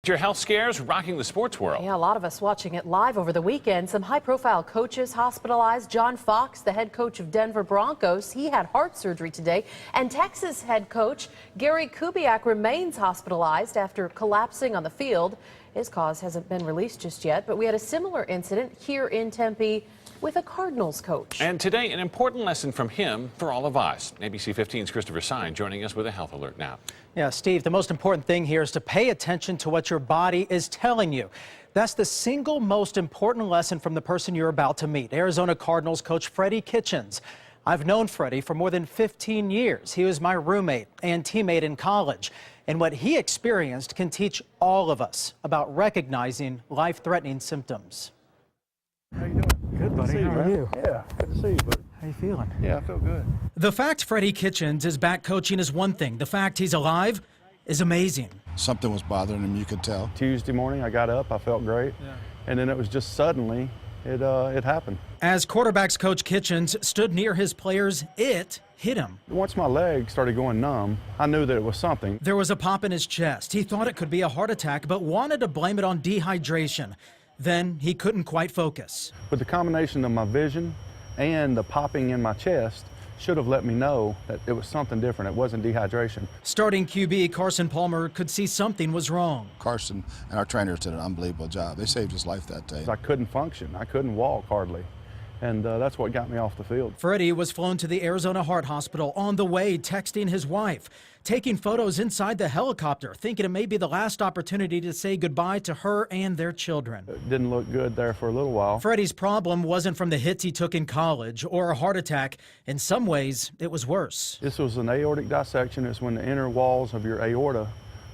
Your health scares rocking the sports world. Yeah, a lot of us watching it live over the weekend. Some high-profile coaches hospitalized. John Fox, the head coach of Denver Broncos, he had heart surgery today. And Texas head coach Gary Kubiak remains hospitalized after collapsing on the field. His cause hasn't been released just yet, but we had a similar incident here in Tempe with a Cardinals coach. And today, an important lesson from him for all of us. ABC 15's Christopher Sine joining us with a health alert now. Yeah, Steve, the most important thing here is to pay attention to what your body is telling you. That's the single most important lesson from the person you're about to meet, Arizona Cardinals coach Freddie Kitchens. I've known Freddie for more than 15 years. He was my roommate and teammate in college. And what he experienced can teach all of us about recognizing life-threatening symptoms. How you doing? Good, buddy. How are you? Yeah, good to see you, buddy. How you feeling? Yeah, I feel good. The fact Freddie Kitchens is back coaching is one thing. The fact he's alive is amazing. Something was bothering him, you could tell. Tuesday morning, I got up, I felt great, and then it was just suddenly, it happened. As quarterbacks coach Kitchens stood near his players, it hit him. Once my leg started going numb, I knew that it was something. There was a pop in his chest. He thought it could be a heart attack, but wanted to blame it on dehydration. Then he couldn't quite focus. But the combination of my vision and the popping in my chest should have let me know that it was something different. It wasn't dehydration. Starting QB Carson Palmer could see something was wrong. Carson and our trainers did an unbelievable job. They saved his life that day. I couldn't function. I couldn't walk hardly. And that's what got me off the field. Freddie was flown to the Arizona Heart Hospital, on the way texting his wife, taking photos inside the helicopter, thinking it may be the last opportunity to say goodbye to her and their children. It didn't look good there for a little while. Freddie's problem wasn't from the hits he took in college or a heart attack. In some ways, it was worse. This was an aortic dissection. It's when the inner walls of your aorta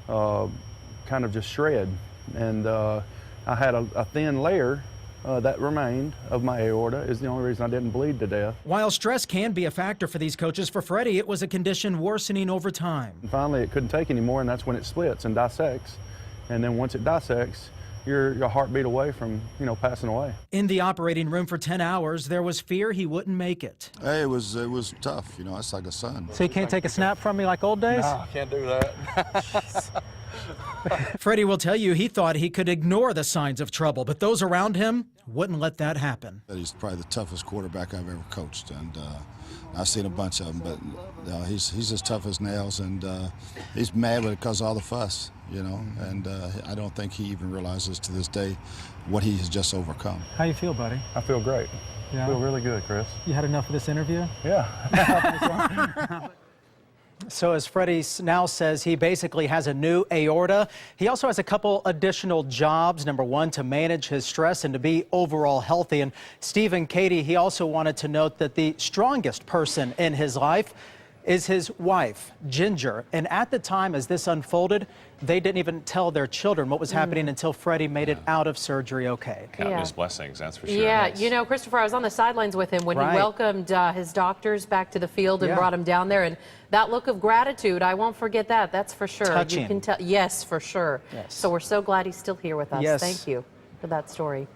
kind of just shred. And I had a thin layer that remained of my aorta. Is the only reason I didn't bleed to death. While stress can be a factor for these coaches, for Freddie, it was a condition worsening over time. And finally, it couldn't take anymore, and that's when it splits and dissects. And then once it dissects, you're a heartbeat away from, passing away. In the operating room for 10 hours, there was fear he wouldn't make it. Hey, it was tough. It's like a son. So you can't take a snap from me like old days? No, I can't do that. Freddie will tell you he thought he could ignore the signs of trouble, but those around him wouldn't let that happen. He's probably the toughest quarterback I've ever coached, and I've seen a bunch of them, but he's as tough as nails, and he's mad because of all the fuss, and I don't think he even realizes to this day what he has just overcome. How you feel, buddy? I feel great. Yeah. I feel really good, Chris. You had enough of this interview? Yeah. So as Freddie now says, he basically has a new aorta. He also has a couple additional jobs. Number one, to manage his stress and to be overall healthy. And Steve and Katie, he also wanted to note that the strongest person in his life is his wife, Ginger. And at the time as this unfolded, they didn't even tell their children what was happening until Freddie made it out of surgery okay. Count his blessings, that's for sure. Yeah, Christopher, I was on the sidelines with him when he welcomed his doctors back to the field and brought him down there. And that look of gratitude, I won't forget that. That's for sure. Touching. You can tell. Yes, for sure. Yes. So we're so glad he's still here with us. Yes. Thank you for that story.